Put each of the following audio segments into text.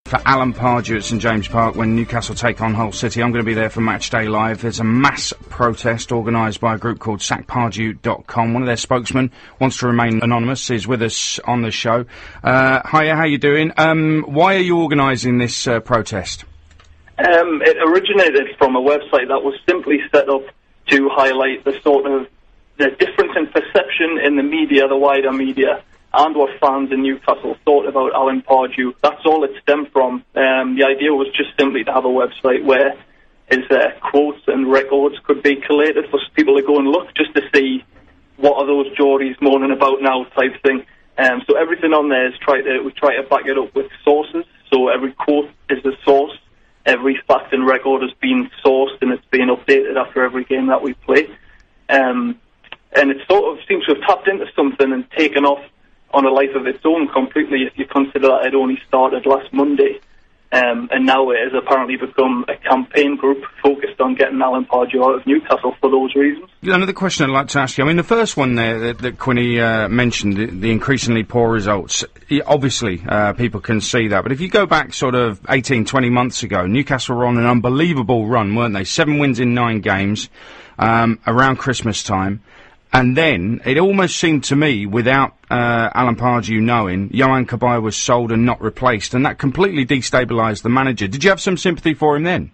For Alan Pardew at St James Park when Newcastle take on Hull City. I'm going to be there for Matchday Live. There's a mass protest organised by a group called sackpardew.com. One of their spokesmen wants to remain anonymous, is with us on the show. Hiya, how you doing? Why are you organising this protest? It originated from a website that was simply set up to highlight the difference in perception in the media, the wider media, and what fans in Newcastle thought about Alan Pardew. That's all it stemmed from. The idea was just simply to have a website where his quotes and records could be collated for people to go and look, just to see what are those Geordies moaning about now type thing. So everything on there is we try to back it up with sources. So every quote is a source. Every fact and record has been sourced and it's being updated after every game that we play. And it sort of seems to have tapped into something and taken off on a life of its own completely, if you consider that it only started last Monday. And now it has apparently become a campaign group focused on getting Alan Pardew out of Newcastle for those reasons. Another question I'd like to ask you. I mean, the first one there that Quinny mentioned, the increasingly poor results, obviously people can see that. But if you go back sort of 18, 20 months ago, Newcastle were on an unbelievable run, weren't they? 7 wins in 9 games around Christmas time. And then, it almost seemed to me, without Alan Pardew knowing, Johan Cabaye was sold and not replaced, and that completely destabilised the manager. Did you have some sympathy for him then?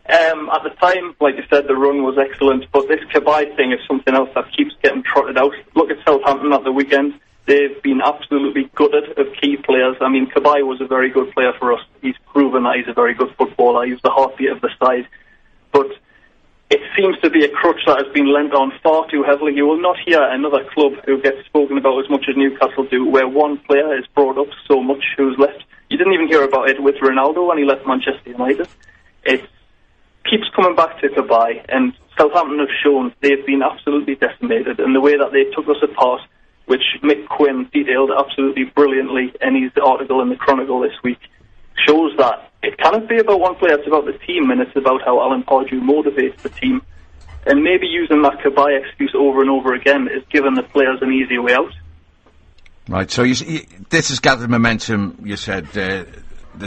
At the time, like you said, the run was excellent, but this Cabaye thing is something else that keeps getting trotted out. Look at Southampton at the weekend. They've been absolutely gutted of key players. I mean, Cabaye was a very good player for us. He's proven that he's a very good footballer. He's the heartbeat of the side. But it seems to be a crutch that has been lent on far too heavily. You will not hear another club who gets spoken about as much as Newcastle do, where one player is brought up so much who's left. You didn't even hear about it with Ronaldo when he left Manchester United. It keeps coming back to Cabaye, and Southampton have shown they've been absolutely decimated, and the way that they took us apart, which Mick Quinn detailed absolutely brilliantly in his article in the Chronicle this week, shows that it can't be about one player, it's about the team, and it's about how Alan Pardew motivates the team. And maybe using that Cabaye excuse over and over again is giving the players an easy way out. Right, so this has gathered momentum, you said, the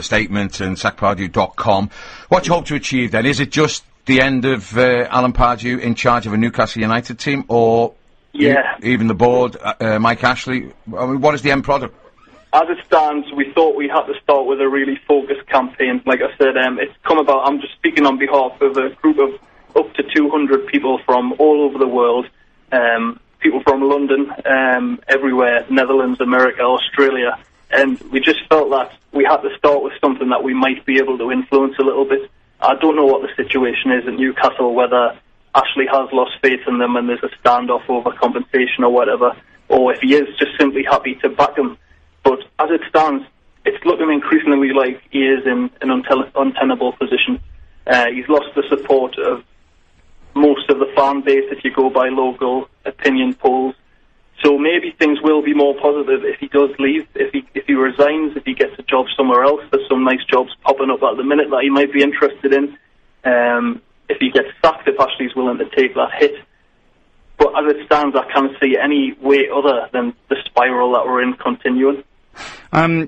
statement and sackpardew.com. What do you hope to achieve then? Is it just the end of Alan Pardew in charge of a Newcastle United team, or even the board, Mike Ashley? I mean, what is the end product? As it stands, we thought we had to start with a really focused campaign. Like I said, it's come about, I'm just speaking on behalf of a group of up to 200 people from all over the world, people from London, everywhere, Netherlands, America, Australia, and we just felt that we had to start with something that we might be able to influence a little bit. I don't know what the situation is at Newcastle, whether Ashley has lost faith in them and there's a standoff over compensation or whatever, or if he is just simply happy to back him. But as it stands, it's looking increasingly like he is in an untenable position. He's lost the support of most of the fan base if you go by local opinion polls. So maybe things will be more positive if he does leave, if he resigns, if he gets a job somewhere else. There's some nice jobs popping up at the minute that he might be interested in. If he gets sacked, if Ashley's willing to take that hit. But as it stands, I can't see any way other than the spiral that we're in continuing. I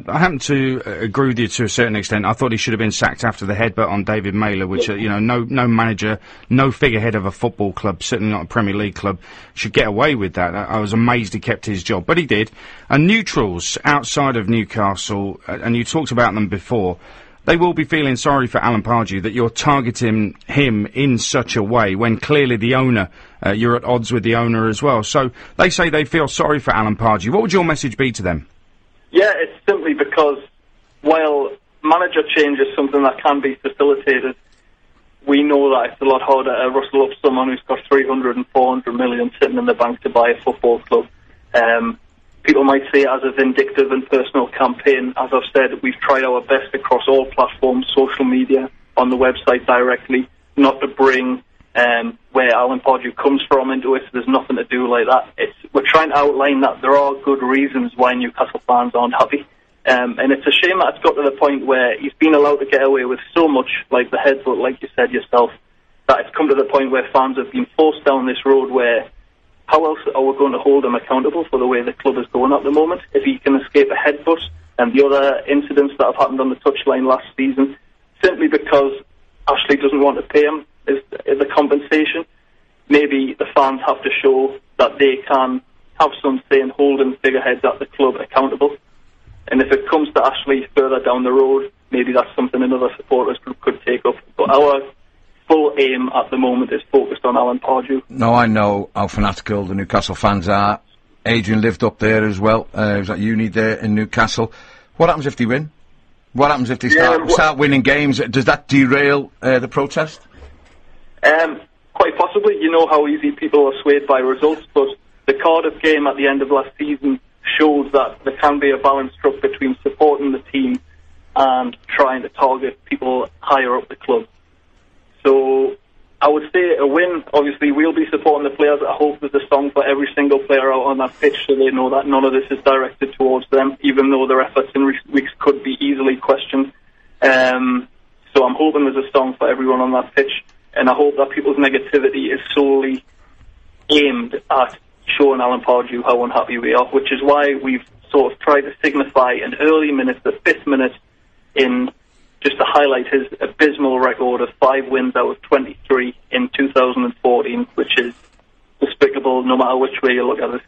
happen to agree with you to a certain extent. I thought he should have been sacked after the headbutt on David Mailer, which, no manager, no figurehead of a football club, certainly not a Premier League club, should get away with that. I was amazed he kept his job, but he did. And neutrals outside of Newcastle, and you talked about them before, they will be feeling sorry for Alan Pardew that you're targeting him in such a way when clearly the owner, you're at odds with the owner as well. So they say they feel sorry for Alan Pardew. What would your message be to them? Yeah, it's simply because while manager change is something that can be facilitated, we know that it's a lot harder to rustle up someone who's got 300 and 400 million sitting in the bank to buy a football club. People might see it as a vindictive and personal campaign. As I've said, we've tried our best across all platforms, social media, on the website directly, not to bring where Alan Pardew comes from into it. There's nothing to do like that. We're trying to outline that there are good reasons why Newcastle fans aren't happy. And it's a shame that it's got to the point where he's been allowed to get away with so much, like the headbutt, like you said yourself, that it's come to the point where fans have been forced down this road where how else are we going to hold him accountable for the way the club is going at the moment? If he can escape a headbutt and the other incidents that have happened on the touchline last season, simply because Ashley doesn't want to pay him is the compensation. Maybe the fans have to show that they can have some say in holding figureheads at the club accountable. And if it comes to Ashley further down the road, maybe that's something another supporters group could take up. But our full aim at the moment is focused on Alan Pardew. No, I know how fanatical the Newcastle fans are. Adrian lived up there as well. He was at uni there in Newcastle. What happens if they win? What happens if they start winning games? Does that derail the protest? Quite possibly. You know how easy people are swayed by results, but the Cardiff game at the end of last season shows that there can be a balance struck between supporting the team and trying to target people higher up the club. So I would say a win. Obviously, we'll be supporting the players. I hope there's a song for every single player out on that pitch so they know that none of this is directed towards them, even though their efforts in recent weeks could be easily questioned. So I'm hoping there's a song for everyone on that pitch, and I hope that people's negativity is solely aimed at showing Alan Pardew how unhappy we are, which is why we've sort of tried to signify an early minute, the 5th minute, in just to highlight his abysmal record of 5 wins out of 23 in 2014, which is despicable no matter which way you look at it.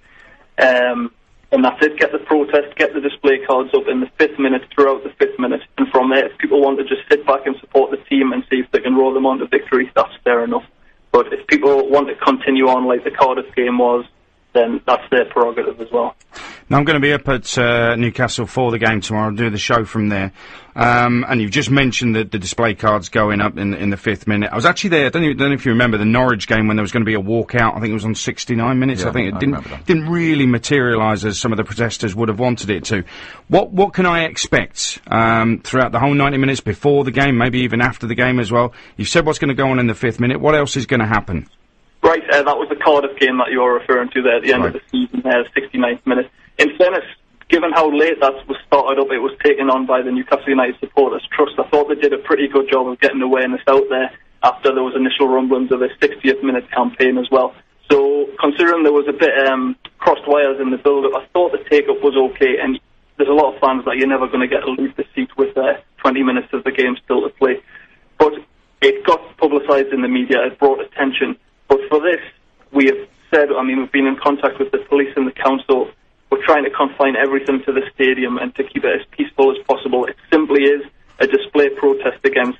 And that's it. Get the protest, get the display cards up in the 5th minute, throughout the 5th minute, and from there, if people want to just sit back and support the team and see if they can roll them on to victory, that's fair enough. But if people want to continue on like the Cardiff game was, then that's their prerogative as well. Now, I'm going to be up at Newcastle for the game tomorrow. I'll do the show from there. And you've just mentioned the display cards going up in the 5th minute. I was actually there. I don't know if you remember the Norwich game when there was going to be a walkout. I think it was on 69 minutes. Yeah, I think it didn't really materialise as some of the protesters would have wanted it to. What can I expect throughout the whole 90 minutes before the game, maybe even after the game as well? You've said what's going to go on in the 5th minute. What else is going to happen? Right, that was the Cardiff game that you were referring to there at the end of the season, 69th minute. In fairness, given how late that was started up, it was taken on by the Newcastle United Supporters Trust. I thought they did a pretty good job of getting awareness out there after there was initial rumblings of a 60th minute campaign as well. So, considering there was a bit crossed wires in the build-up, I thought the take-up was okay, and there's a lot of fans that you're never going to get to leave the seat with 20 minutes of the game still to play. But it got publicised in the media, it brought attention. But for this, we have said, we've been in contact with the police and the council. We're trying to confine everything to the stadium and to keep it as peaceful as possible. It simply is a display protest against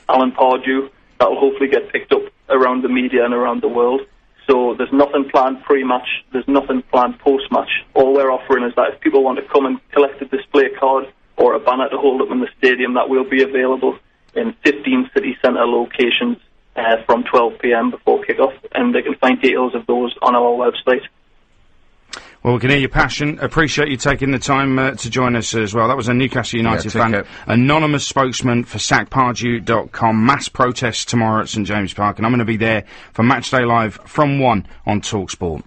Alan Pardew that will hopefully get picked up around the media and around the world. So there's nothing planned pre-match, there's nothing planned post-match. All we're offering is that if people want to come and collect a display card or a banner to hold up in the stadium, that will be available in 15 city centre locations from 12 p.m. before kick-off, and they can find details of those on our website. Well, we can hear your passion. Appreciate you taking the time to join us as well. That was a Newcastle United fan, anonymous spokesman for sackpardew.com. Mass protest tomorrow at St James Park, and I'm going to be there for Matchday Live from 1 on Talksport.